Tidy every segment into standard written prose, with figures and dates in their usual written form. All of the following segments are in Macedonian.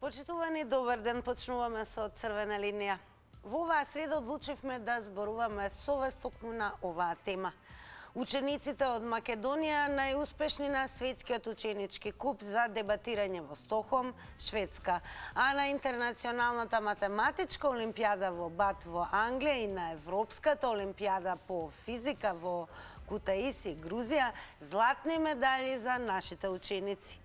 Почитувани, добар ден, почнуваме со Црвена линија. Во оваа среда одлучивме да зборуваме совест токму на оваа тема. Учениците од Македонија најуспешни на светскиот ученички куп за дебатирање во Стокхолм, Шведска, а на интернационалната математичка олимпијада во Бат во Англија и на Европската олимпијада по физика во Кутаиси, Грузија, златни медали за нашите ученици.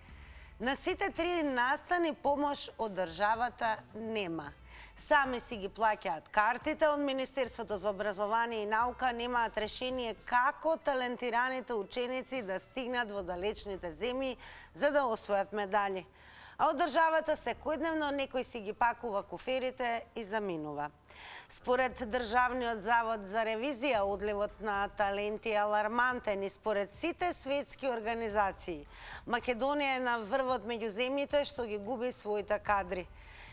На сите три настани помош од државата нема. Сами си ги плаќаат картите од Министерството за образование и наука, немаат решение како талентираните ученици да стигнат во далечните земји за да освојат медали. А од државата секојдневно некој си ги пакува куферите и заминува. Според Државниот завод за ревизија, одливот на таленти е алармантен и според сите светски организации, Македонија е на врвот меѓу земјите што ги губи своите кадри.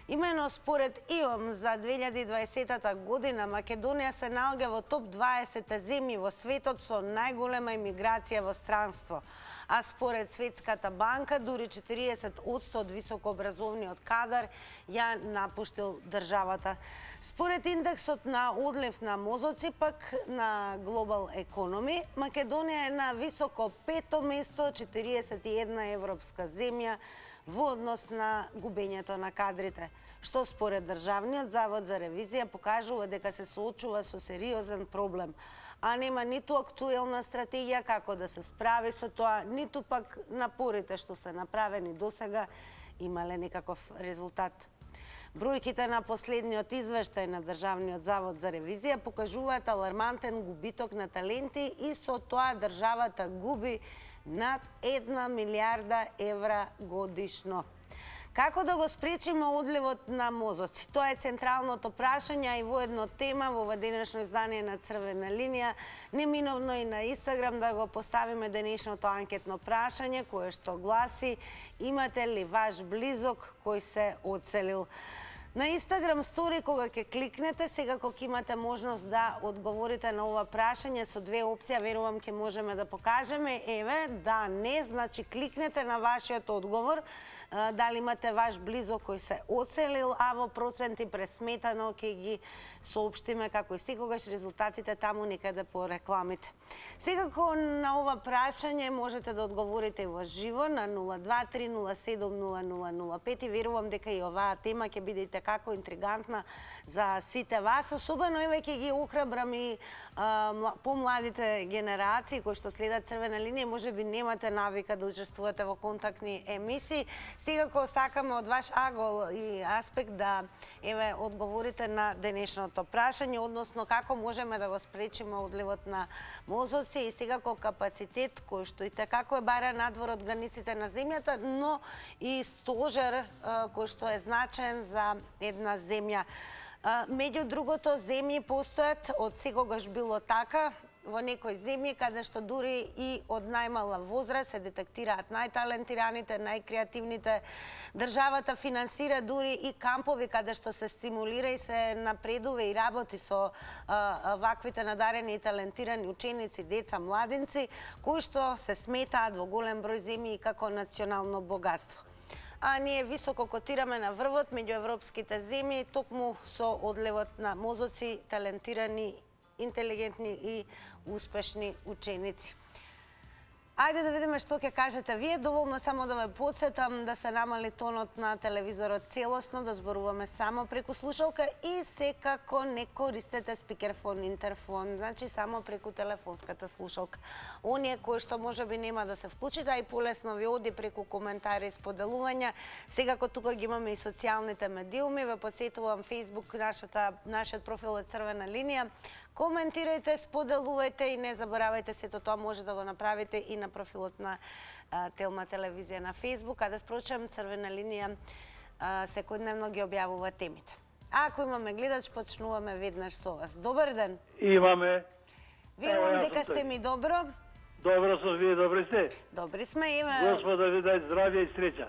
Имено според ИОМ за 2020 година Македонија се наоѓа во топ 20 земји во светот со најголема имиграција во странство, а според Светската банка дури 40% од високообразовниот кадар ја напуштил државата. Според индексот на одлив на мозоци пак на Global Economy, Македонија е на високо 5-то место од 41 европска земја во однос на губењето на кадрите, што според Државниот завод за ревизија покажува дека се соочува со сериозен проблем, а нема ниту актуелна стратегија како да се справи со тоа, ниту пак напорите што се направени досега имале некаков резултат. Бројките на последниот извештај на Државниот завод за ревизија покажуваат алармантен губиток на таленти и со тоа државата губи над 1 милиарда евра годишно. Како да го спречиме одливот на мозоци? Тоа е централното прашање и воедно тема во денешно издание на Црвена линија. Неминовно и на Инстаграм да го поставиме денешното анкетно прашање кое што гласи: имате ли ваш близок кој се одселил? На Инстаграм стори кога ќе кликнете, сега кога имате можност да одговорите на ова прашање со две опции, верувам ќе можеме да покажеме. Еве, да, не, значи кликнете на вашиот одговор, дали имате ваш близок кој се одселил, а во проценти пресметано ќе ги соопштиме како и секогаш резултатите таму некаде по рекламите. Секако на ова прашање можете да одговорите во живо на 023070005 и верувам дека и оваа тема ќе биде како интригантна за сите вас, особено еве ќе ги охрабрам и помладите генерации кои што следат Црвена линија, можеби немате навика да учествувате во контактни емисии. Секако сакаме од ваш агол и аспект да еве одговорите на денешното прашање, односно како можеме да го спречиме одливот на мозоци и секако капацитет кој што и како е бара надвор од границите на земјата, но и стожер кој што е значен за една земја. Меѓу другото, земји постојат од секогаш било така, во некои земји каде што дури и од најмала возраст се детектираат најталентираните, најкреативните. Државата финансира дури и кампови каде што се стимулира и се напредува и работи со ваквите надарени и талентирани ученици, деца, младинци, кои што се сметаат во голем број земји како национално богатство. А ние високо котираме на врвот меѓу европските земји токму со одливот на мозоци, талентирани, интелигентни и успешни ученици. Ајде да видиме што ќе кажете вие. Доволно само да ве потсетам да се намали тонот на телевизорот целосно, да зборуваме само преку слушалка и секако не користете спикерфон, интерфон, значи само преку телефонската слушалка. Оние кои што можеби нема да се вклучите, а и полесно ви оди преку коментари и споделувања. Секако тука ги имаме и социјалните медиуми, ве потсетувам Facebook, нашиот профил е Црвена линија. Коментирајте, споделувајте и не заборавајте, сето тоа може да го направите и на профилот на Телма телевизија на Facebook, каде впрочем Црвена линија секојдневно ги објавува темите. А ако имаме гледач, почнуваме веднаш со вас. Добар ден. Имаме. Верувам дека сте ми добро. Добро сум, вие добри сте? Добри сме, има. Господа ви дај здравје и среќа.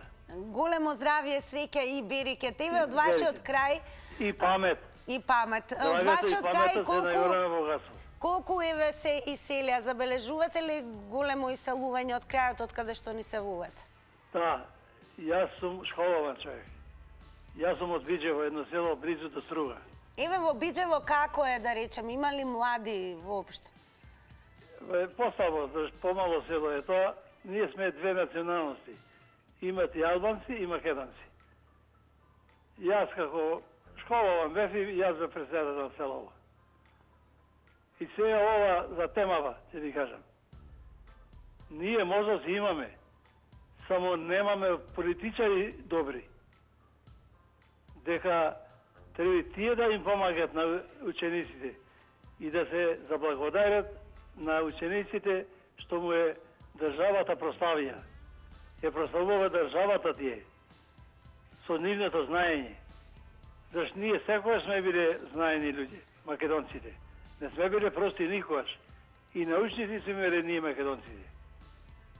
Големо здравје, среќа и береке. Тебе од вашиот крај и памет. И памет. Од вашиот крај колку еве се иселија? Забележувате ли големо иселување од крајот од каде што ни се вуват? Да, јас сум школован човек. Јас сум од Биџево, едно село близу до Струга. Еве во Биџево како е, да речем, има ли млади воопшто? Поставо, помало село е тоа, ние сме две националности. Имат и албанци и македонци. Јас како школован бев и јас бе председател селово. И се ова за темава, ќе ви кажам. Ние можности имаме, само немаме политичари добри. Дека треба тие да им помагат на учениците и да се заблагодарат на учениците што му е државата прославија. Е прославува државата тие со нивното знаење. Зашто ние секогаш сме биле знаени луѓе, македонците. Не сме биле прости никогаш. И научници сме имали ние македонците.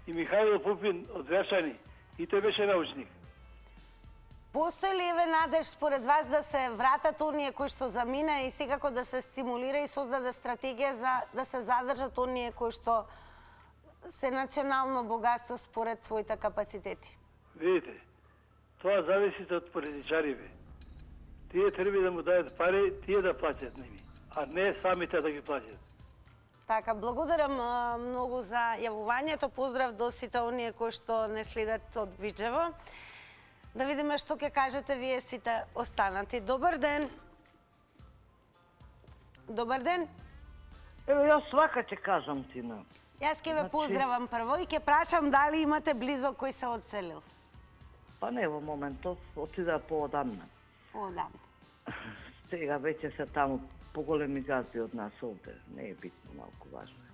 И Михаил Пупин од Врачани, и тој беше научник. Постои ли еве надеж според вас да се вратат оние кои што замина и секако да се стимулира и создаде стратегија за да се задржат оние кои што се национално богатство според своите капацитети? Видите, тоа зависи од политичарите. Тие треба да му дадат пари, тие да платят ними, а не самите да ги платят. Така, благодарам многу за јавувањето. Поздрав до сите оние кои што не следат од Биџево. Да видиме што ќе кажете вие сите останати. Добар ден. Добар ден. Еве, јас свака ќе кажам Тина. Јас ќе ве поздравам прво и ќе прашам дали имате близок кој се одселил. Па не во моментов, отида поодамна. Одам. Сега веќе се таму поголеми газди од нас овде. Не е битно, малку важно е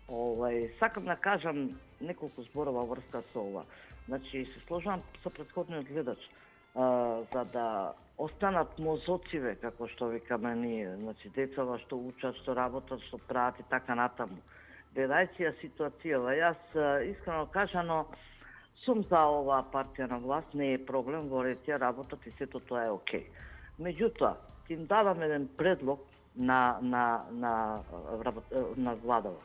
тоа. Сакам да кажам неколку зборова врска со ова. Значи, се сложувам со претходниот гледач, за да останат мозоциве, како што викаме ние, значи децава што учат, што работат, што прават и така натаму. Гледајќи ја ситуацијава, јас искрено кажано сум за оваа партија на власт, не е проблем, во ред ја работат и сето тоа е окей. Меѓутоа, им давам еден предлог на владава.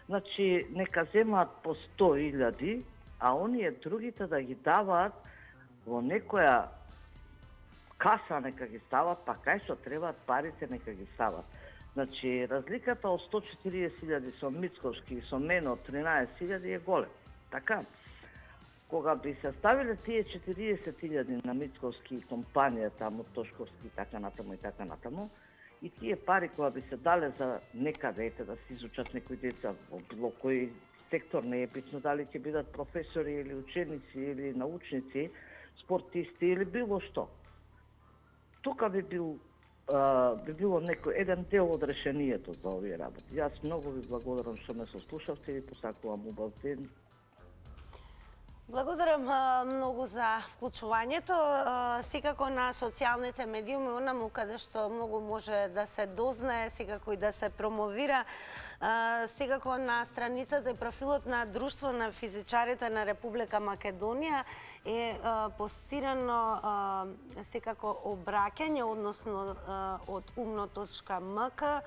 Значи, нека земаат по 100.000, а оние другите да ги даваат во некоја каса, нека ги стават, па кај што требаат парите, нека ги стават. Значи, разликата од 140.000 со Мицковски и со мене од 13.000 е голем. Така, кога би се ставиле тие 40.000 на Мицковски компанијата, Мотошковски и така натаму, и тие пари кога би се дале за некаде, ете да се изучат некои деца во било кој сектор, не е битно дали ќе бидат професори или ученици или научници, спортисти или било што. Тука би било некој еден дел од решението за овие работи. Јас многу ви благодарам што ме сослушавте и посакувам убав ден. Благодарам многу за вклучувањето. Секако на социјалните медиуми, онаму каде што многу може да се дознае, секако и да се промовира, секако на страницата и профилот на Друштво на физичарите на Република Македонија е постирано секако обраќање, односно од umno.mk,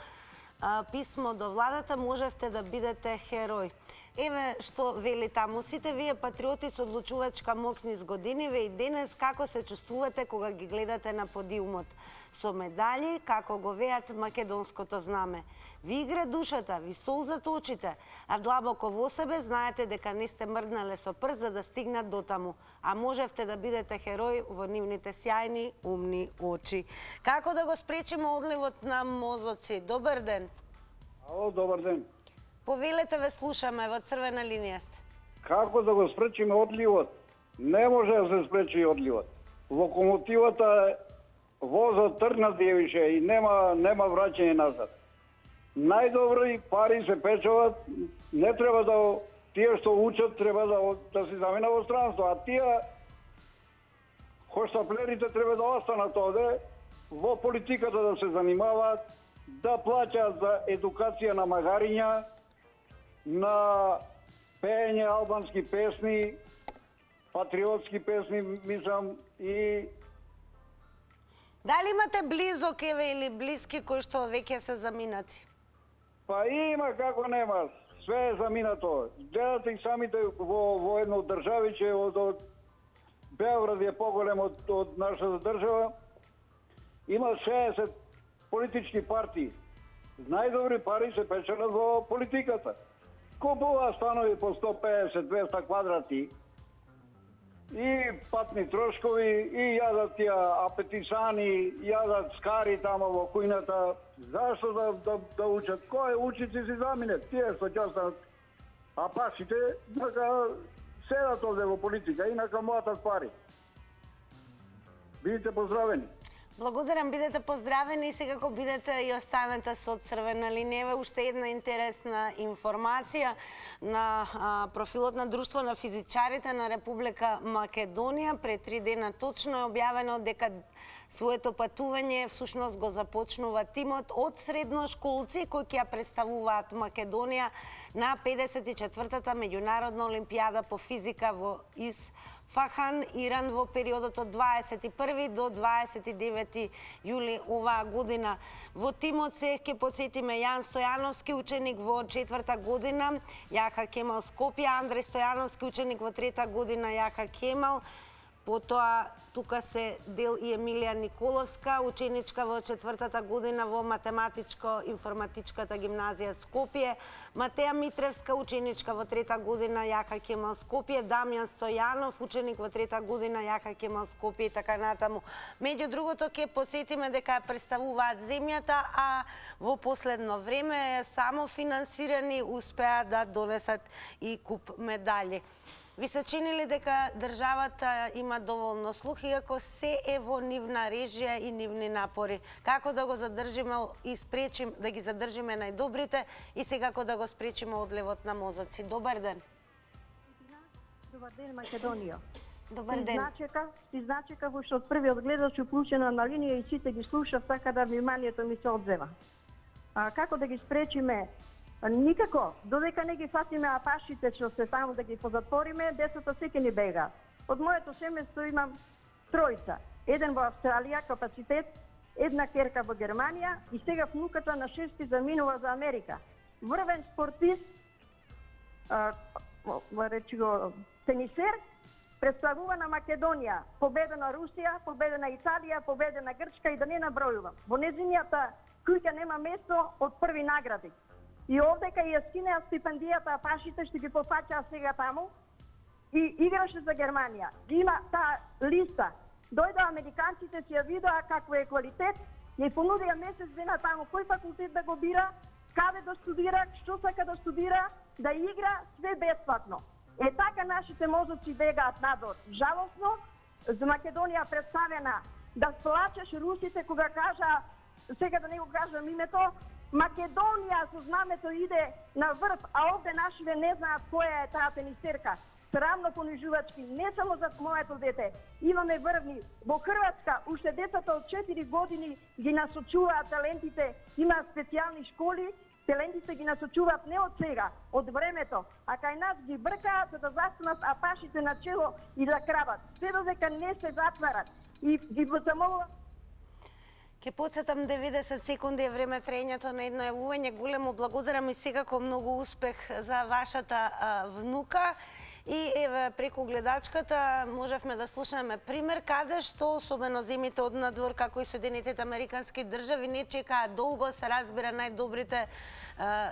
писмо до владата, можевте да бидете херој. Еве што вели таму: сите вие патриоти со одлучувачка моќ низ годиниве и денес како се чувствувате кога ги гледате на подиумот? Со медали, како го веат македонското знаме. Ви игре душата, ви солзат очите, а длабоко во себе знаете дека не сте мрднале со прст за да стигнат до таму, а можевте да бидете херој во нивните сјајни, умни очи. Како да го спречиме одливот на мозоци? Добар ден. Ало, добар ден. Повелете, ве слушаме, во црвена линија сте. Како да го спречиме одливот? Не може да се спречи одливот. Локомотивата возот тргнат е више и нема враќање назад. Најдобри пари се печуват, не треба да тие што учат треба да се замина во странство, а тие хоштаплерите треба да останат овде, во политиката да се занимаваат, да плаќаат за едукација на магариња, на пеење албански песни, патриотски песни, мислам, и... Дали имате близок еве или блиски кои што веќе се заминати? Па има, како нема, све е заминато. Гледате и самите во едно државиче од Beograd je поголем од нашата држава. Има 60 политички партии. Најдобри пари се печелат во политиката. Купува станови по 150-200 квадрати и патни трошкови, и јадат тие апетисани, јадат скари тамо во кујната. Зашто да учат? Кој учици си заминет? Тие што ќе останат. А пасите дека седат овде во политика, инака млатат пари. Бидете поздравени. Благодарам, бидете поздравени и секако бидете и останете со Црвена линија. Еве уште една интересна информација на профилот на Друштво на физичарите на Република Македонија. Пред 3 дена точно е објавено дека своето патување всушност го започнува тимот од средношколци кои ќе ја представуваат Македонија на 54-та меѓународна олимпијада по физика во Исфахан, Иран, во периодот од 21 до 29 јули оваа година. Во тимот се ќе потсетиме Јан Стојановски, ученик во 4-та година, Јаха Кемал Скопје, Андреј Стојановски, ученик во 3-та година, Јаха Кемал. Потоа тука се дел и Емилија Николовска, ученичка во 4-та година во математичко-информатичката гимназија Скопје, Матеја Митревска, ученичка во 3-та година, Јаха Кемал Скопје, Дамјан Стојанов, ученик во 3-та година, Јаха Кемал Скопје и така натаму. Меѓу другото ќе потсетиме дека ја представуваат земјата, а во последно време само финансирани успеа да донесат и куп медали. Ви се чини ли дека државата има доволно слух, иако се е во нивна режија и нивни напори? Како да го задржиме и спречим, да ги задржиме најдобрите и секако да го спречиме одливот на мозоци? Добар ден. Добар ден, Македонија. Добар ден. Стизначека во што од првиот гледач уклучена на линија и сите ги слушав, така да вниманието ми се одзема. Како да ги спречиме? Никако, додека не ги фатиме апашите што се таму да ги позатвориме, децата секи ни бега. Од моето семејство имам тројца. Еден во Австралија, капацитет, една керка во Германија и сега внуката на 6 заминува за Америка. Врвен спортист, речи го, тенисер, представува на Македонија. Победа на Русија, победа на Италија, победа на Грчка и да не набројувам. Во незинијата куќа нема место од први награди. И овде кај ја скинеа стипендијата апашите што ги пофаќаа сега таму и играше за Германија. Ги има таа листа. Дојдоа американците, си ја видоа какво е квалитет, ја понудија месец дена таму кој факултет да го бира, каде да студира, што сака да студира, да игра, све бесплатно. Е така нашите мозоци бегаат надор. Жалосно, за Македонија представена да сплачеш русите кога кажа, сега да не го кажам името, Македонија со знамето иде на врв, а овде нашиве не знаат која е таа тенисерка. Срамно понижувачки, не само за моето дете. Имаме врвни. Во Хрватска, уште децата од 4 години ги насочуваат талентите, има специјални школи, талентите ги насочуваат не од сега, од времето, а кај нас ги бркаат за да застанат апашите на чело и да крабат. Се додека не се затварат. И ги замолувам. Ке подсетам 90 секунди е време траењето на едно јавување. Големо благодарам и секако многу успех за вашата внука. И еве преку гледачката можевме да слушнеме пример каде што особено земите од надвор како и Соединетите Американски држави не чекаат долго, се разбира најдобрите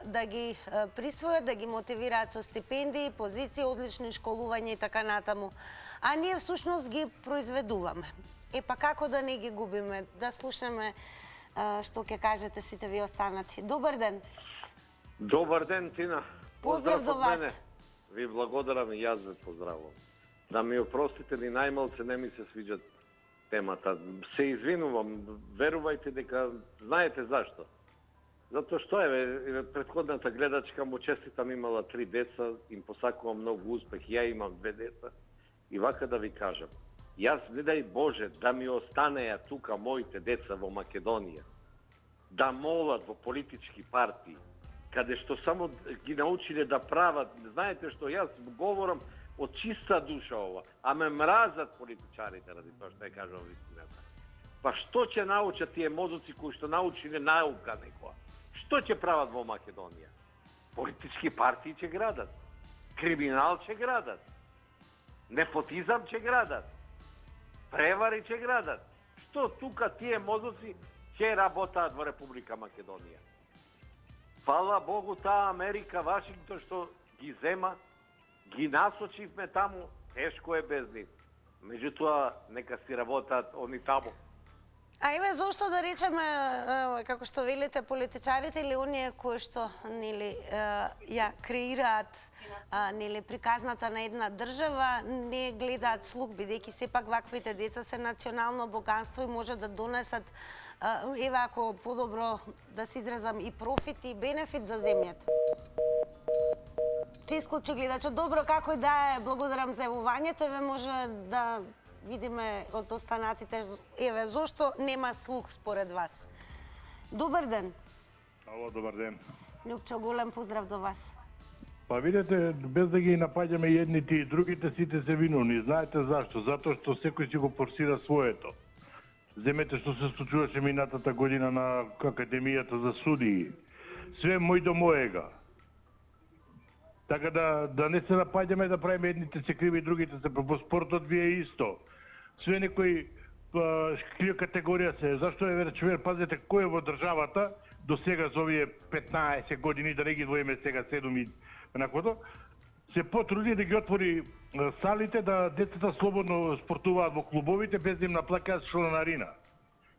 да ги присвојат, да ги мотивираат со стипендии, позиции, одлични школувања и така натаму. А ние всушност ги произведуваме. Па како да не ги губиме? Да слушнеме што ќе кажете сите ви останати. Добар ден. Добар ден, Тина. Поздрав до вас. Мене. Ви благодарам и јас ве поздравувам. Да ми опростите, ни најмалце не ми се свиѓа темата. Се извинувам, верувајте дека знаете зашто. Затоа што еве претходната гледачка му честитам, имала 3 деца, им посакувам многу успех, ја имам 2 деца. И вака да ви кажам, јас не дај Боже да ми останеа тука моите деца во Македонија, да молат во политички партии, каде што само ги научиле да прават. Знаете што, јас говорам од чиста душа ова, а ме мразат политичарите ради тоа што ја кажам вистината. Па што ќе научат тие мозоци кои што научиле наука некоја? Што ќе прават во Македонија? Политички партии ќе градат, криминал ќе градат, непотизам ќе градат. превари ќе градат. Што тука тие мозоци ќе работаат во Република Македонија? Фала Богу, таа Америка, Вашингтон што ги зема, ги насочивме таму, тешко е без нив. Меѓутоа, нека си работаат они таму. А еве зошто да речеме, како што велите, политичарите или оние кои што нели ја креираат нели приказната на една држава, не гледаат слух, бидејќи сепак ваквите деца се национално богатство и може да донесат еве ако подобро да се изразам и профит и бенефит за земјата. Се исклучи гледачот. Добро, како и да е, благодарам за јавувањето. Еве може да видиме од останатите, еве, зошто нема слух според вас. Добар ден. Ало, добар ден. Љупчо, голем поздрав до вас. Па видете, без да ги напаѓаме едните и другите, сите се виновни. Знаете зашто? Затоа што секој си го форсира своето. Земете што се случуваше минатата година на Академијата за судии. Све мој до моега. Така да не се напаѓаме, да правиме едните се криви, другите се по спортот вие исто. Све некои крија категорија се. Зашто е рече, пазете кој е во државата до сега за овие 15 години, да не ги двоиме сега 7 и накото, се потруди да ги отвори салите, да децата слободно спортуваат во клубовите без да им наплаќаат членарина.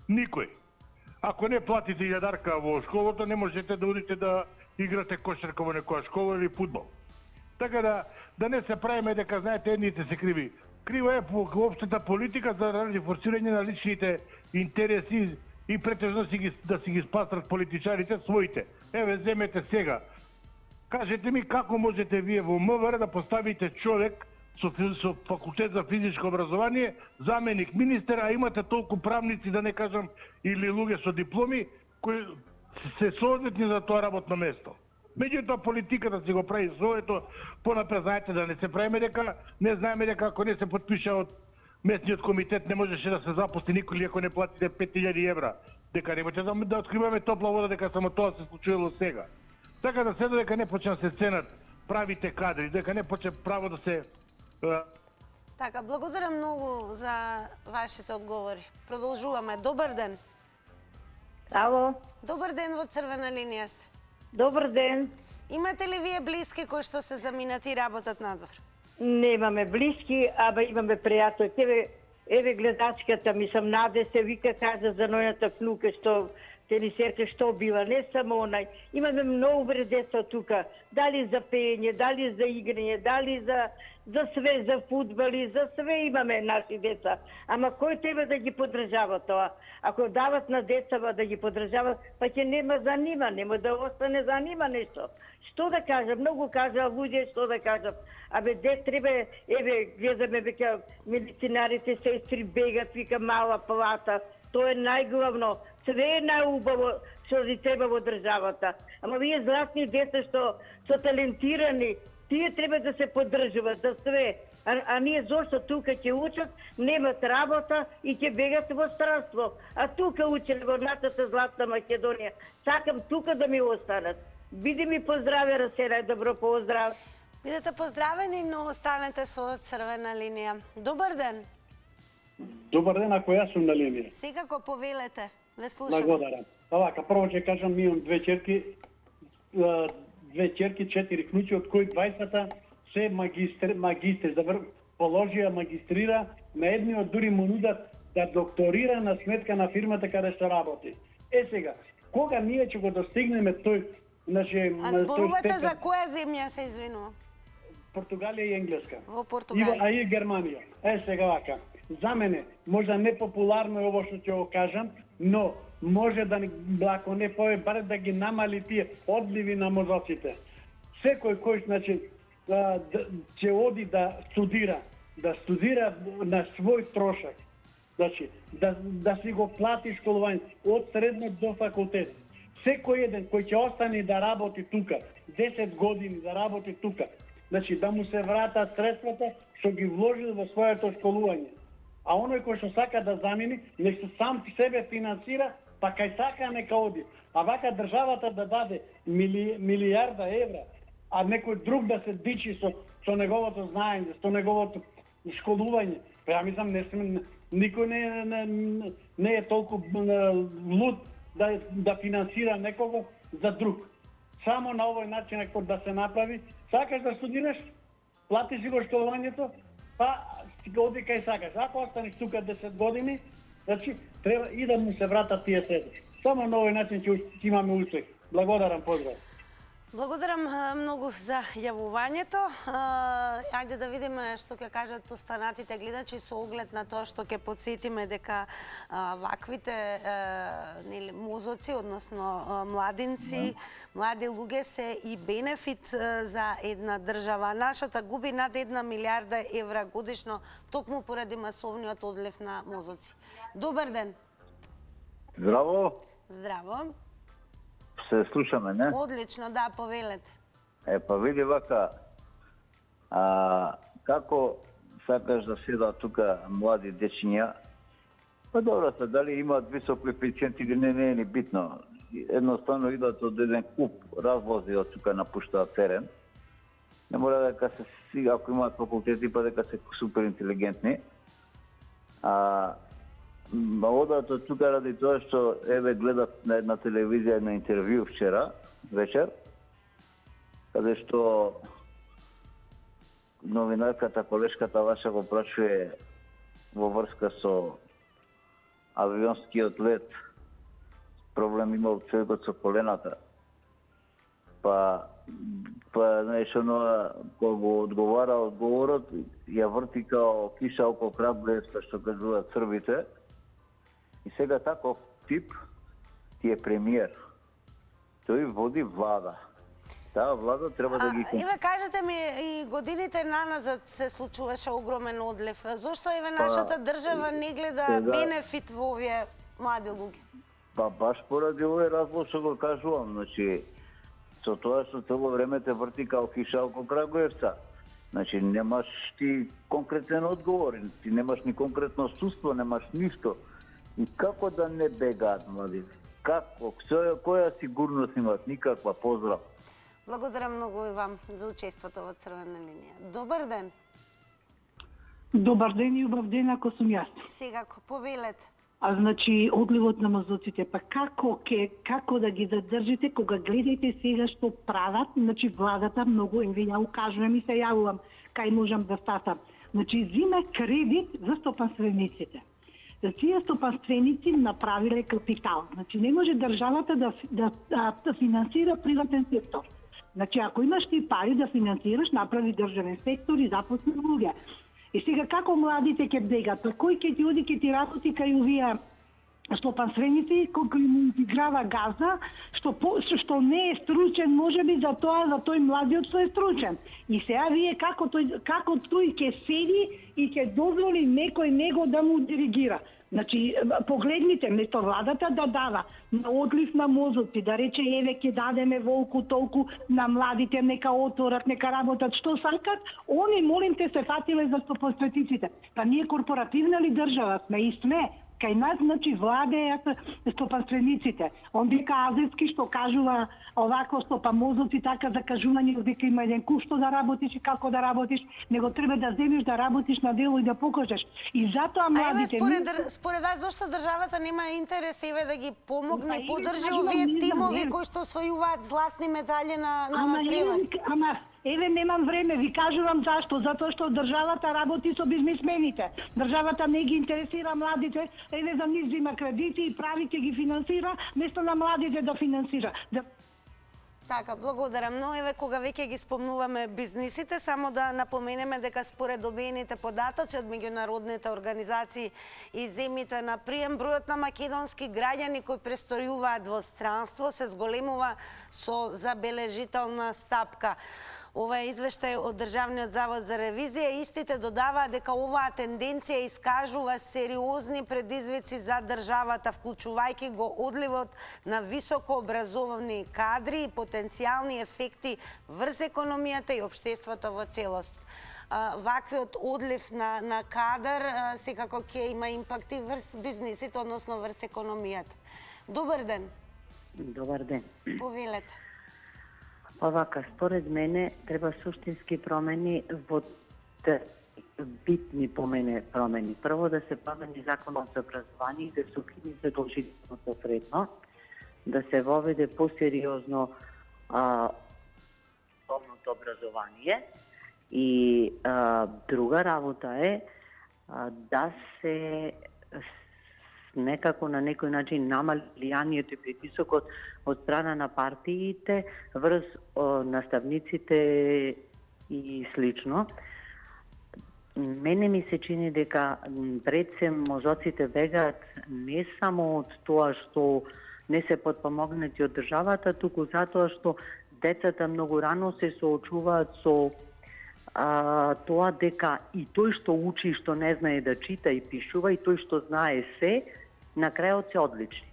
Никој. Ако не платите илјадарка во школата, не можете да одите да играте кошарка во некоја школа или фудбал. Така да не се правиме дека, знаете, едните се криви. Крива е по општата политика заради форсирање на личните интереси и претежно да си ги спастрат политичарите своите. Еве, земете сега. Кажете ми како можете вие во МВР да поставите човек со факултет за физичко образование, заменик министер, а имате толку правници, да не кажам, или луѓе со дипломи, кои се соодветни за тоа работно место. Меѓутоа политиката си го прави своето, понапред знаете да не се правиме дека, не знаеме дека ако не се подпиша од местниот комитет не можеше да се запусти никој ако не платите 5000 евра. Дека не можете да откриваме топла вода дека само тоа се случувало сега. Така да се дека не почне да се ценат правите кадри, дека не почне право да се... Така, благодарам многу за вашите одговори. Продолжуваме. Добар ден. Ало, Добар ден, во црвена линија сте. добар ден. Имате ли вие блиски кои што се заминати и работат надвор? Немаме блиски, аба имаме пријателки. Еве гледачката ми сам Наде се вика кажа за нојната флука што тенисерка што била, не само онај. Имаме многу бре деца тука, дали за пење, дали за играње, дали за све, за фудбали, за све имаме наши деца. Ама кој треба да ги поддржава тоа? Ако дават на децава да ги поддржават, па ќе нема за нима, нема да остане за нима нешто. Што да кажам, многу кажа луѓе, што да кажам. Абе, де треба, еве, гледаме века медицинарите, сестри бегат, вика мала палата. Тоа е најглавно. Све е најубаво што ни треба во државата. Ама вие златни деца што талентирани, тие треба да се поддржуват, да све. А ние зошто тука ќе учат, немат работа и ќе бегат во странство. А тука учеле во нашата златна Македонија. Сакам тука да ми останат. Биди ми поздраве, Расера, добро поздрав. Бидете поздравени, но останете со црвена линија. Добар ден. Добар ден, ако јас сум на линија. Секако повелете. Ве слушам. Благодарам. Вака, прво ќе кажам, ми имам две черки, 4 кнуќи, од кои 20-та се магистри, положија магистрира, на едниот дури му нудат да докторира на сметка на фирмата каде што работи. Сега, кога ние ќе го достигнеме тој, А зборувате за која земја, се извинувам? Португалија и Енглеска. Во Португалија. А и Германија. Сега вака. За мене, можда непопуларно е ово што ќе го кажам, но може да ако не баре да ги намали тие одливи на мозоците. Секој кој ќе оди да студира на свој трошак. Значи, да си го плати школување од средно до факултет. Секој еден кој ќе остане да работи тука, 10 години да работи тука, значи да му се вратат средствата што ги вложил во своето школување. А оној кој што сака да замени, нека сам себе финансира, па кај сака нека оди. А вака државата да даде милијарда евра, а некој друг да се дичи со неговото знаење, со неговото школување. Па ја мислам, Никој не е толку луд да финансира некого за друг. Само на овој начин ако да се направи, сакаш да студираш, плати си го школувањето, па оди кај сакаш. Ако останеш тука 10 години, значи треба и да му се вратат тие средства. Само на овој начин ќе имаме успех. Благодарам, поздрав. Благодарам многу за јавувањето. Ајде да видиме што ќе кажат останатите гледачи со оглед на тоа што ќе подсетиме дека ваквите мозоци, односно младинци, млади луѓе се и бенефит за една држава. Нашата губи над 1 милиарда евра годишно токму поради масовниот одлив на мозоци. Добар ден. Здраво. Здраво. Се слушаме, не? Одлично, да, повелете. Па види вака, како сакаш да седат тука млади дечиња, па добро се, дали имаат висок коефициент или не е ни битно. Едноставно идат од еден куп разлози од тука напуштаат терен. Не мора дека се сега, ако имаат факултети, па дека се супер интелигентни. Одат од тука ради тоа што еве гледат на една телевизија на интервју вчера вечер, каде што новинарката, колешката ваша го прашува во врска со авионскиот лет, проблем имал човекот со колената. Па знаеш, кога го одговара одговорот, ја врти као киша околу Крагуевца, што кажуваат србите. И сега таков тип ти е премиер. Тој води влада. Таа влада треба да ги... Еве, кажете ми, и годините наназад се случуваше огромен одлив. Зошто еве нашата држава не гледа бенефит во овие млади луѓе? Па баш поради овој разлог што го кажувам. Значи, со тоа што цело време те врти као киша околу Крагуевца. Значи, немаш ти конкретен одговор, ти немаш ни конкретно суство, немаш ништо. И како да не бегаат млади? Како? Која сигурност имат? Никаква. Поздрав. Благодарам многу и вам за учеството во Црвена линија. Добар ден. Добар ден и убав ден ако сум јас. Сега повелете. Значи, одливот на мозоците, па како да ги задржите кога гледајте сега што прават, значи владата многу, еве ја укажувам и се јавувам, кај можам да стасам. Значи, зима кредит за стопанствениците. Тие стопанственици направиле капитал. Значи, не може државата да финансира приватен сектор. Значи, ако имаш ти пари да финансираш, направи државен сектор и запосни луѓе. И сега како младите ќе бегат? Па кој ќе ти оди ќе ти работи кај овие стопанственици, кој му играва газа, што не е стручен, можеби за тој младиот што е стручен. И сега вие како тој ќе седи и ќе дозволи некој него да му диригира. Значи, погледнете, место владата да дава на одлив на мозоци, да рече, еве, ќе дадеме волку толку на младите, нека отворат, нека работат, што сакат, они, молим те, се фатиле за стопанствениците. Па ние корпоративна ли држава сме и сме? Кај нас, значи, владеат стопанствениците. Он дека Азевски што кажува овако стопамозоци, така за кажување, дека има еден куп што да работиш и како да работиш, него треба да земеш да работиш на дело и да покажеш. И затоа младите... Според вас, зашто државата нема интерес еве да ги помогне и поддржи овие тимови кои што освојуваат златни медали на натпревари? Еве, немам време, ви кажувам зашто. Затоа што државата работи со бизнисмените. Државата не ги интересира младите, еве за нив зима кредити и прави ќе ги финансира, место на младите да финансира. Така, благодарам. Но еве кога веќе ги спомнуваме бизнисите, само да напоменеме дека според добиените податоци од меѓународните организации и земјите на прием, бројот на македонски граѓани кои престојуваат во странство се зголемува со забележителна стапка. Ова е извештај од Државниот завод за ревизија. Истите додаваат дека оваа тенденција искажува сериозни предизвици за државата, вклучувајќи го одливот на високообразовани кадри и потенцијални ефекти врз економијата и општеството во целост. Ваквиот одлив на кадар секако ќе има импакти врз бизнисите, односно врз економијата. Добар ден. Добар ден. Повелете. Овака, според мене, треба суштински промени во битни по мене промени. Прво да се промени законот за образование и да се укине задолжителното средно, да се воведе посериозно основното образование и друга работа е да се некако на некој начин намали влијанието и притисокот од страна на партиите врз наставниците и слично. Мене ми се чини дека пред се мозоците бегаат не само од тоа што не се подпомогнати од државата, туку затоа што децата многу рано се соочуваат со тоа дека и тој што учи, што не знае да чита и пишува, и тој што знае се, на крајот се одлични.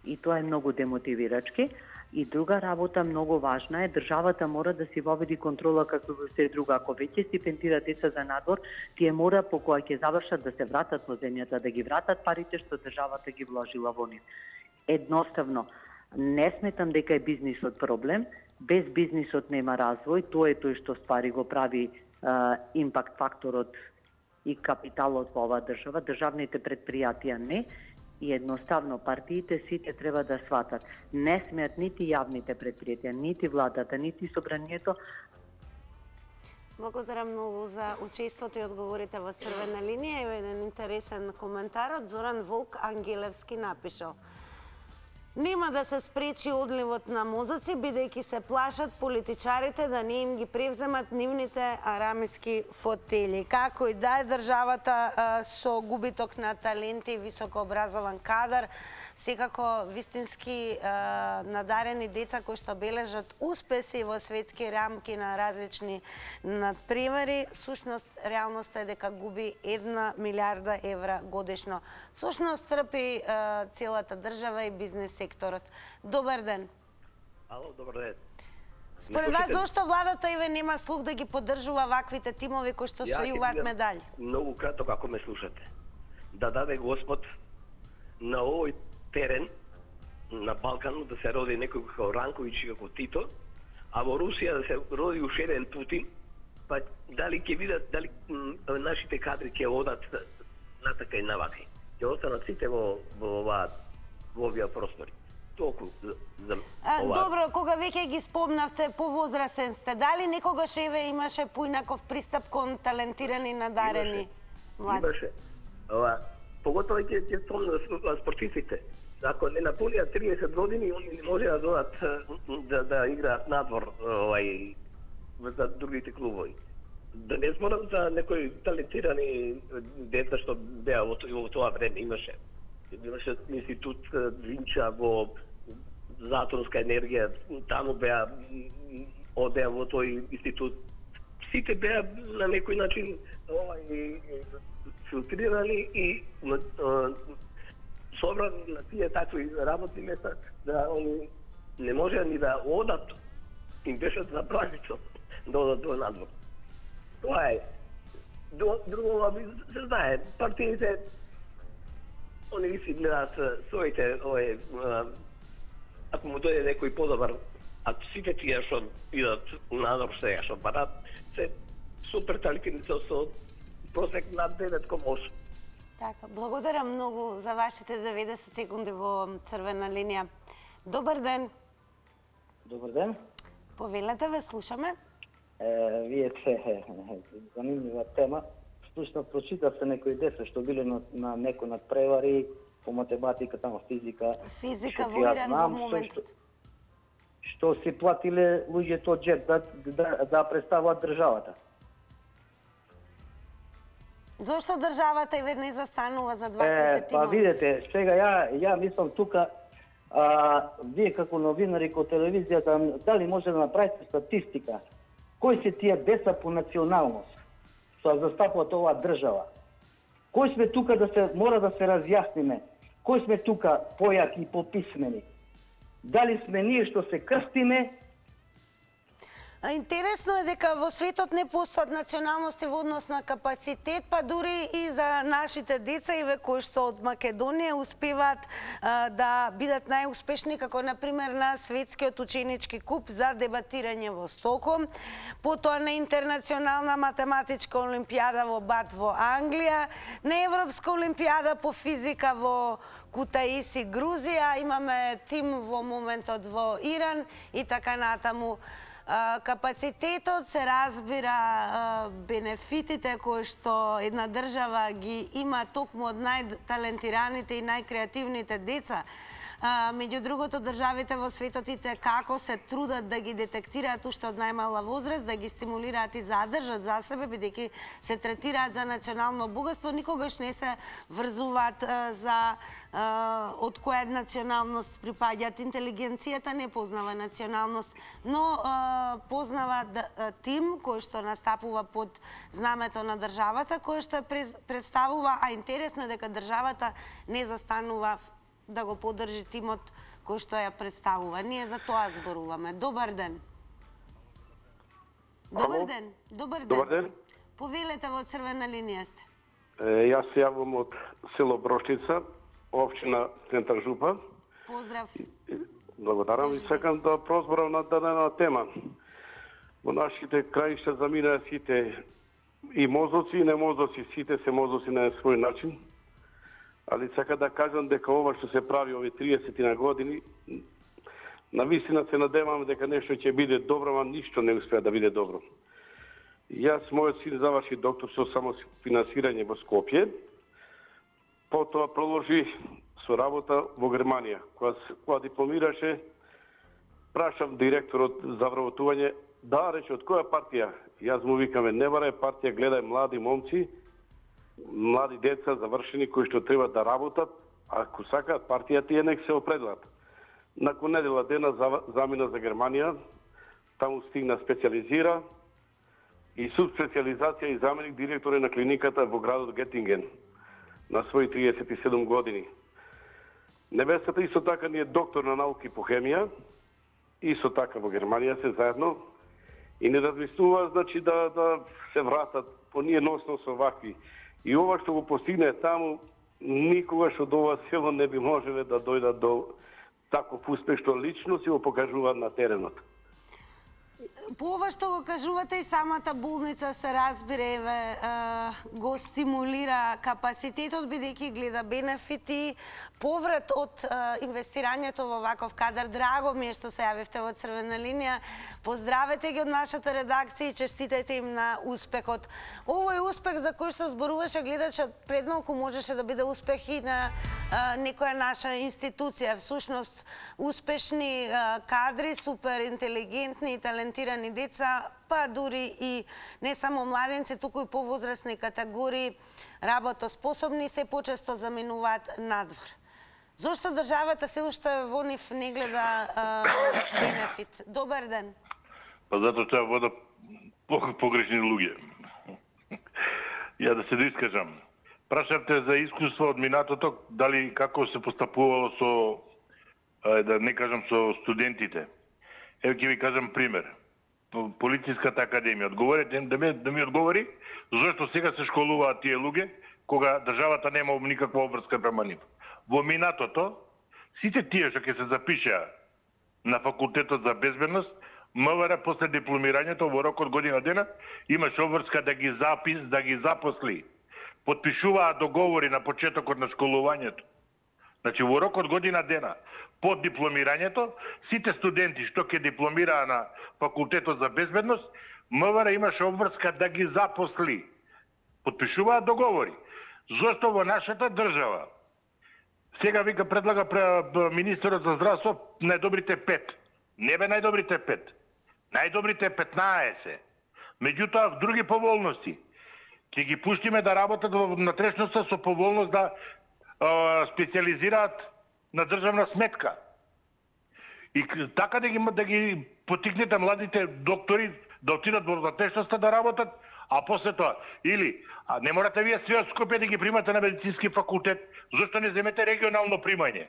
И тоа е многу демотивирачки. И друга работа многу важна е, државата мора да си воведи контрола како во се друга. Ако веќе стипендира деца за надвор, тие мора по која ќе завршат да се вратат во земјата, да ги вратат парите што државата ги вложила во нив. Едноставно, не сметам дека е бизнисот проблем. Без бизнисот нема развој. Тоа е тој што ствари го прави импакт факторот и капиталот во оваа држава. Државните предпријатија не. И едноставно партиите сите треба да сватат. Не смеат нити јавните предпријатија, нити владата, нити собранието. Благодарам многу за учеството и одговорите во Црвена линија. Ево еден интересен коментар од Зоран Волк Ангелевски напишал: нема да се спречи одливот на мозоци, бидејќи се плашат политичарите да не им ги превземат нивните арамиски фотели. Како и да е, државата со губиток на таленти и високообразован кадар, секако вистински надарени деца кои што бележат успеси во светски рамки на различни надпревари, сушност реалноста е дека губи 1 милиарда евра годишно. Сушност трпи целата држава и бизнес секторот. Добар ден. Ало, добар ден. Според вас, зошто владата Иве нема слух да ги поддржува ваквите тимови кои што освојуваат медали? Многу кратко како ме слушате. Да даде Господ на овој терен на Балканот да се роди некој како Ранковиќ и како Тито, а во Русија да се роди уште еден Путин, па дали ќе видат, дали нашите кадри ќе одат натака и навака. Ќе останат сите во овие простори. Толку за ова. Добро, кога веќе ги спомнавте, повозрасен сте, дали некогаш еве имаше поинаков пристап кон талентирани надарени млади? Имаше. Поготово ќе спомнат спортистите. Ако не напунија 30 години, они не може да додат да играат надвор за другите клубови. Да не зборам за некои талентирани деца што беа во тоа време. Имаше институт Винча во Затонска енергија, таму беа одеа во тој институт. Сите беа на некој начин филтрирани и собрани на тие такви работни места, да они не може ни да одат, им беше забранито да одат во надвор. Тоа е. Друго, се знае, партиите, они си гледаат своите, ако му дојде некој подобар, а сите тие што идат надвор сега што барат, се супер талентирани со просек над 9,8. Така, благодарам многу за вашите 90 секунди во Црвена линија. Добар ден. Добар ден. Повелете, ве слушаме. Вие се занимлива тема. Слушно прочитав се некои деца што биле на некој надпревари по математика, тамо физика. Физика во Иран во момент. Што си платиле луѓето од джеб да представуваат државата. Зошто државата и не застанува за дваките тимови? Па видете, сега ја мислам тука, вие како новинари кој телевизијата, дали може да направите статистика? Кои се тие деца по националност што застапуваат оваа држава? Кои сме тука мора да се разјасниме? Кои сме тука појаки и пописмени? Дали сме ние што се крстиме? Интересно е дека во светот не постојат националности во однос на капацитет, па дури и за нашите деца и кои што од Македонија успеваат да бидат најуспешни, како например на светскиот ученички куп за дебатирање во Стокхолм, потоа на интернационална математичка олимпијада во Бат во Англија, на Европска олимпијада по физика во Кутаиси, Грузија, имаме тим во моментот во Иран и така натаму. Капацитетот се разбира бенефитите кои што една држава ги има токму од најталентираните и најкреативните деца. Меѓу другото, државите во светот и како се трудат да ги детектираат уште од најмала возраст, да ги стимулираат и задржат за себе, бидејќи се третираат за национално богатство, никогаш не се врзуваат за од која националност припаѓаат. Интелигенцијата не познава националност, но познава тим кој што настапува под знамето на државата, кој што ја представува, а интересно е дека државата не застанува да го поддржи тимот кој што ја представува. Ние за тоа зборуваме. Добар ден. Добар ден. Добар ден. Добар ден. Повелете, во црвена линија сте. Јас се јавувам од село Брошница, општина Центар Жупа. Поздрав. Благодарам и сакам да прозборам на дадена тема. Во нашите краишта заминаа сите и мозоци и немозоци, сите се мозоци на свој начин. Али сакам да кажам дека ова што се прави овие 30 на години, навистина се надевам дека нешто ќе биде добро, а ништо не успеа да биде добро. Јас, мојот син заврши докторско самофинансирање во Скопје, потоа продолжи со работа во Германија. Кога дипломираше, прашав директорот за вработување, да рече од која партија? Јас му викаме, не барај партија, гледај млади момци, млади деца завршени кои што треба да работат, ако сакаат партија тие нек се определат. Након недела дена замина за Германија, таму стигна специализира и субспециализација и заменик директор на клиниката во градот Гетинген на своји 37 години. Невестата исто така ни е доктор на науки по хемија, исто така во Германија се заедно и не размислува значи да се вратат по ние носно со вакви. И ова што го постигне таму, никогаш од ова село не би можеле да дојдат до таков успех што лично си го покажуваат на теренот. По ова што го кажувате, и самата болница се разбира, го стимулира капацитетот, бидејќи гледа бенефити, поврат од инвестирањето во ваков кадар. Драго ми е што се јавивте во црвена линија. Поздравете ги од нашата редакција и честитајте им на успехот. Овој успех за кој што зборуваше гледачот пред малку можеше да биде успех и на некоја наша институција. Всушност, успешни кадри, супер интелигентни и талентирани деца, па дури и не само младенци, туку и повозрастни категории работоспособни се почесто заминуваат надвор. Зошто државата се уште во нив не гледа бенефит? Добар ден. Па затоа што ја вода погрешни луѓе. Ја да се доискажам. Прашавте за искуство од минатото, дали како се постапувало со, да не кажам, со студентите. Ево ќе ви кажам пример. Полициската академија. Одговорете да ми одговори зашто сега се школуваат тие луѓе кога државата нема никаква обврска према нив. Во минатото, сите тие што ќе се запишеа на факултетот за безбедност, МВР после дипломирањето во рок од година дена имаше обврска да ги запосли. Потпишуваа договори на почетокот на школувањето. Значи во рок од година дена под дипломирањето, сите студенти што ќе дипломираа на факултетот за безбедност, МВР имаше обврска да ги запосли. Потпишуваа договори. Зошто во нашата држава сега вика предлага министерот за здравство најдобрите 5. Не бе најдобрите 5. Најдобрите 15. Меѓутоа, други поволности ќе ги пуштиме да работат во внатрешноста со поволност да специализираат на државна сметка. И така да ги потикнете младите доктори да отидат во внатрешноста да работат, а после тоа, или не морате вие све од Скопје да ги примате на медицински факултет, зашто не земете регионално примање?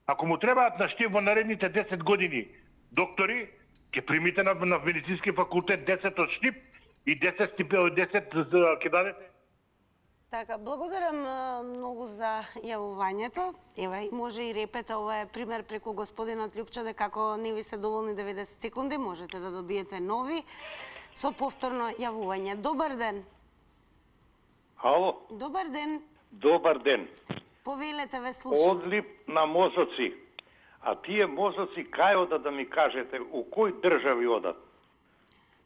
Ако му требаат на штив во наредните 10 години доктори, Ќе примите на медицински факултет 10 од Штип и 10 ќе дадете? Така, благодарам многу за јавувањето. Ева, може и репета, ова е пример преку господинот Лјупчо, како не ви се доволни 90 секунди, можете да добиете нови со повторно јавување. Добар ден. Ало? Добар ден. Добар ден. Повелете, ве слушам. Одлив на мозоци. А тие мозоци кај одат да ми кажете, у кој држави одат?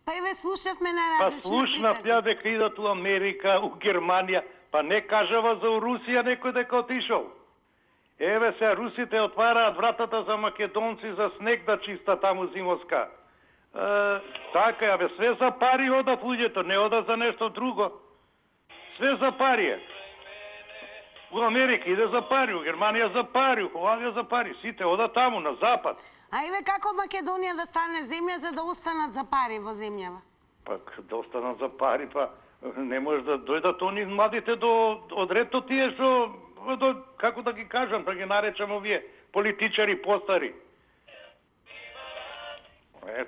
Па и ве слушавме на Па различни слушнав ја дека идат у Америка, у Германија, па не кажава за Русија некој дека отишол. Еве се, русите отвараат вратата за македонци за снег да чиста таму зимоска. Така, абе, све за пари одат луѓето, не одат за нешто друго. Све за пари е. У Америка иде за пари, у Германија за пари, у Холандија за пари. Сите одат таму, на запад. А еве како Македонија да стане земја за да останат за пари во земјава? Пак да останат за пари, па не може да дојдат они младите од рето тие што, како да ги кажам, да ги наречам овие политичари постари.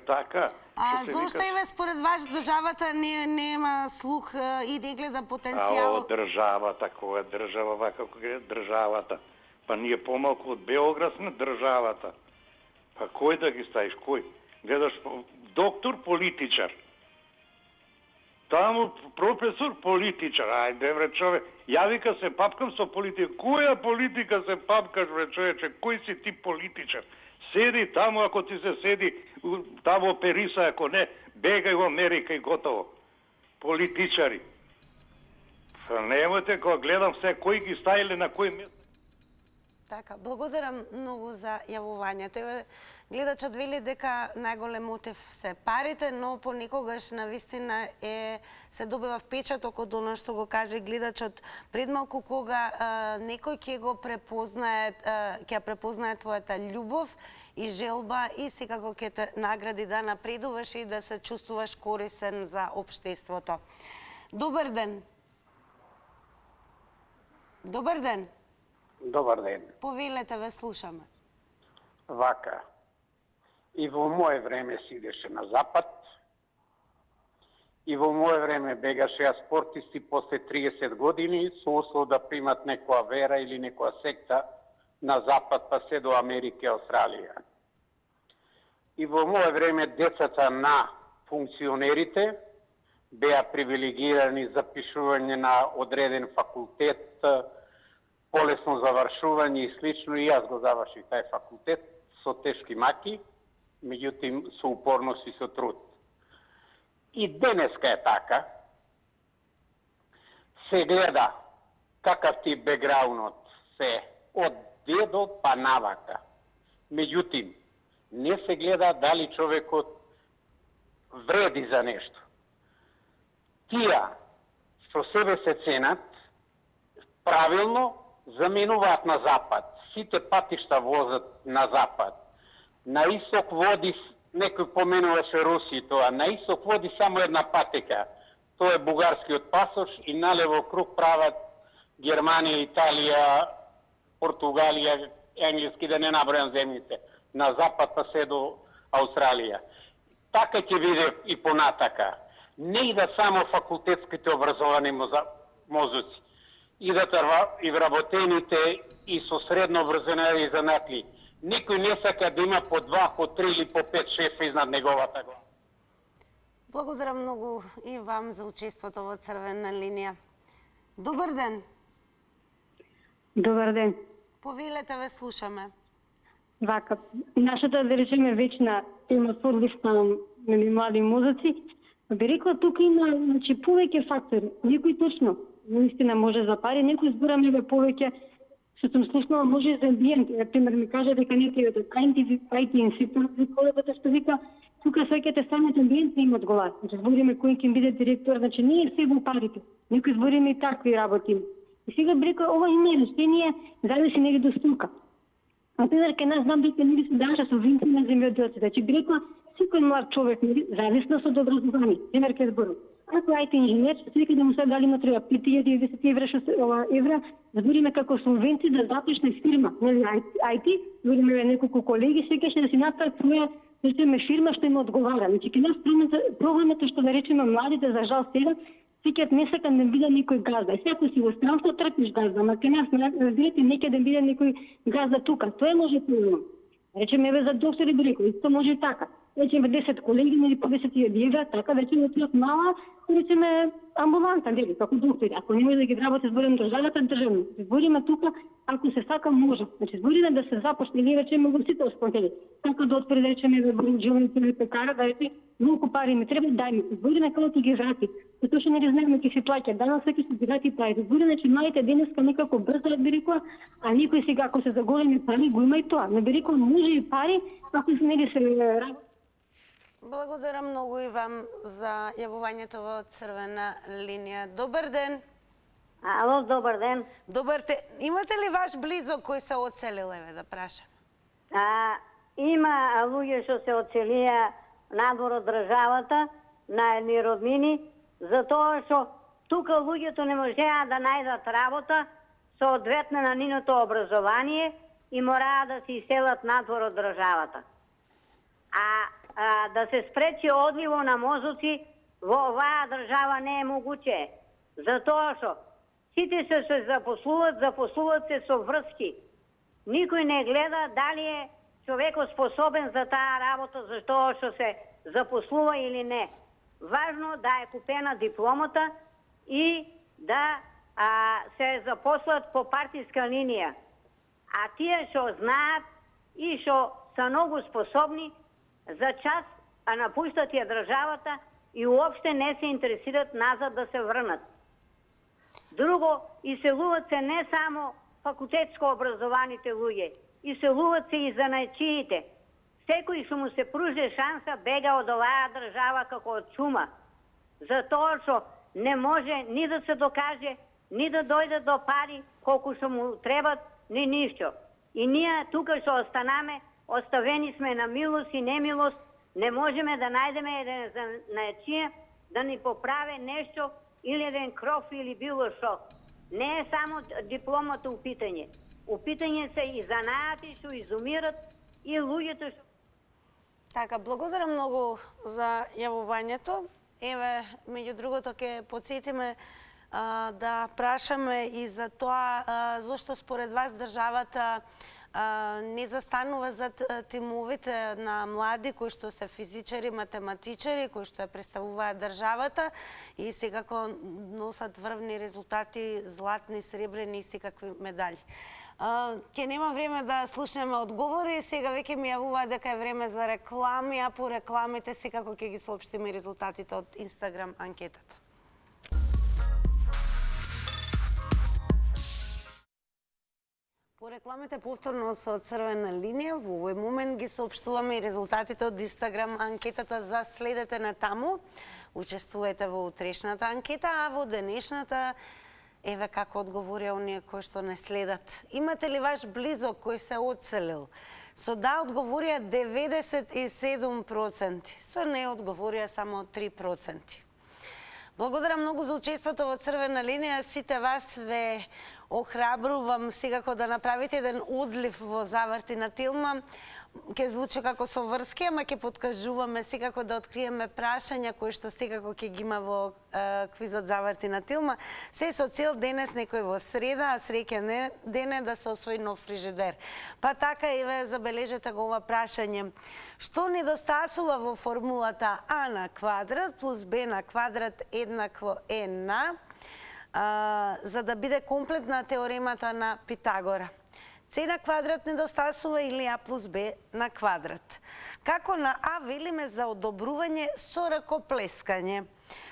Така. А зошто еве според вас државата нема слух и не гледа потенцијал? Државата, која држава, вака која државата? Па ние помалку од Београд сме државата. Па кој да ги ставиш, кој? Гледаш доктор, политичар. Таму професор, политичар. Ајде вре човек, ја вика се папкам со политика. Која политика се папкаш вре човече? Кој си ти политичар? Седи таму, ако ти се седи, таму опериса, ако не, бегај во Америка и готово. Политичари. Немојте, кога гледам се кој ги ставиле на кој место. Така, благодарам многу за јавувањето. Гледачот вели дека најголем мотив се парите, но понекогаш навистина се добива впечаток од оно што го каже гледачот пред малку, кога некој ќе го препознае, ќе препознае твојата љубов и желба и секако ќе те награди да напредуваш и да се чувствуваш корисен за општеството. Добар ден. Добар ден. Добар ден. Повелете, ве слушаме. Вака. И во мое време се идеше на запад, и во мое време бегаше спортисти после 30 години со услов да примат некоја вера или некоја секта на запад, па се до Америка и Австралија. И во мое време децата на функционерите беа привилегирани за пишување на одреден факултет, полесно завршување и слично, и јас го завршив тај факултет со тешки маки, меѓутим со упорност и со труд. И денеска е така, се гледа какав ти бекграундот се од дедо па навака. Меѓутим, не се гледа дали човекот вреди за нешто. Тија што себе се ценат, правилно заминуваат на запад. Сите патишта возат на запад. На исток води, некој поменуваше Руси тоа, на исток води само една патека. Тоа е бугарскиот пасош и налево круг прават Германија, Италија, Португалија, енглески, да не набројам земјите. На запад па се до Австралија. Така ќе биде и понатака. Не идат само факултетските образовани мозоци. Идат и вработените и со средно образование и занатли. Никој не сака да има по 2, по 3 или по 5 шефа изнад неговата глава. Благодарам многу и вам за учеството во Црвена линија. Добар ден. Добар ден. Повелете, ве слушаме. Вака, нашата, да речеме, вечна тема со одлив на млади мозоци, би рекла, тука има, значи, повеќе фактори. Некој точно, наистина може за пари, некој зборам еве повеќе, што сум слушнала, може за амбиент. Пример ми кажа дека некој од IT институт, колебата што вика, тука свеќате самиот амбиент не им одговара. Значи, збориме кој ќе биде директор, значи не е се во парите. Некој збориме и такви работи. И сега би рекла, ова има решение, зависи негде до струка. Например, кај нас знам дека нели се даваше субвенции на земјоделците. Значи би рекла, секој млад човек, зависно од образование, пример ке зборам. Ако IT инженер, се вика да му се дали му треба 5000 евра, збориме како субвенции да започне фирма, нели IT, збориме неколку колеги, секогаш да си направат своја речеме фирма што им одговара. Значи кај нас проблемот е што да речеме младите за жал сега сикет не сакат да биде некој газда. Сега ако си во странство трпиш газда, ама кај нас разбирате неќе да биде некој газда тука. Тоа може проблем. Речеме еве за доктори би рекол, исто може и така. Речеме 10 колеги или по 10.000 евра, така речеме отидат мала, речеме амбуланта, нели, како доктори. Ако не може да ги работи зборим државата, државно. Збориме тука, ако се сака може. Значи збориме да се започне или речеме во сите оспортели. Така да отпред речеме во бројџилници или пекара, да рече многу пари ми треба, дај ми. Збориме како ќе ги врати. Затоа што не знаеме ќе се плаќа. Данас ќе се врати пари. Збориме че малите денеска некако брзо би рекла, а никој сега ако се заголеми пари го има и тоа. Не би рекол може и пари, ако се нели се работи. Благодарам многу и вам за јавувањето во црвена линија. Добар ден. Ало, добар ден. Добар ден. Имате ли ваш близок кој се оцелил, еве да прашам? Има луѓе што се оцелија надвор од државата на едни роднини, затоа што тука луѓето не можеа да најдат работа соодветно на нивното образование и мораа да се иселат надвор од државата. Да се спречи одливо на мозоци во оваа држава не е могуче. Затоа што сите се запослуват се со врски. Никој не гледа дали е човекот способен за таа работа, затоа што се запослува или не. Важно да е купена дипломата и да се запослат по партиска линија. А тие што знаат и што се многу способни, за час напуштат ја државата и уопште не се интересират назад да се врнат. Друго, иселуват се не само факултетско образованите луѓе, иселуват се и занајчиите. Секој што му се пружи шанса бега од оваа држава како од чума. Затоа што не може ни да се докаже, ни да дојде до пари колку што му требат, ни ништо. И ние тука што останаме, оставени сме на милост и немилост, не можеме да најдеме еден занајчија да ни поправе нешто или еден кров или било што. Не е само дипломата у питање. У питање се и занаати што изумират и луѓето што... Така, благодарам многу за јавувањето. Еве, меѓу другото, ќе подсетиме да прашаме и за тоа зошто според вас државата не застанува зад тимовите на млади кои што се физичари, математичари, кои што ја представуваат државата и секако носат врвни резултати, златни, сребрени и секакви медали. Ке нема време да слушнеме одговори, сега веќе ми јавуваат дека е време за реклами, а по рекламите секако ќе ги соопштиме резултатите од Инстаграм анкетата. По рекламите повторно со црвена линија, во овој момент ги соопштуваме и резултатите од Инстаграм анкетата за следете на таму. Учествувате во утрешната анкета, а во денешната еве како одговорија оние кои што не следат. Имате ли ваш близок кој се одселил? Со да одговорија 97%, со не одговорија само 3%. Благодарам многу за учеството во црвена линија. Сите вас ве охрабрувам секако да направите еден одлив во заврти на Тилма. Ке звучи како со врски, ама ке подкажуваме секако да откриеме прашања кои што секако ке ги има во квизот заврти на Тилма. Се со цел денес некој во среда, а среќен ден е да се освои нов фрижидер. Па така еве забележете го ова прашање. Што недостасува во формулата а на квадрат плюс б на квадрат еднакво н за да биде комплетна теоремата на Питагора? С на квадрат недостасува или а плюс б на квадрат. Како на А велиме за одобрување со ракоплескање?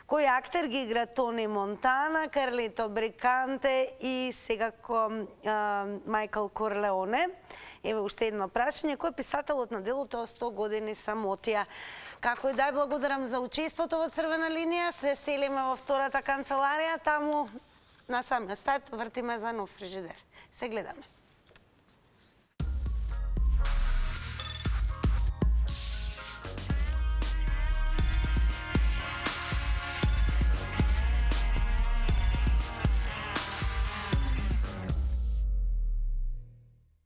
Кој актер ги игра Тони Монтана, Карлито Бриканте и секако Майкл Корлеоне? Еве уште едно прашање. Кој е писателот на делото 100 години самотија? Како и да, благодарам за учеството во црвена линија. Се селиме во втората канцеларија, таму на самиот стат вртиме за нов фрижидер. Се гледаме.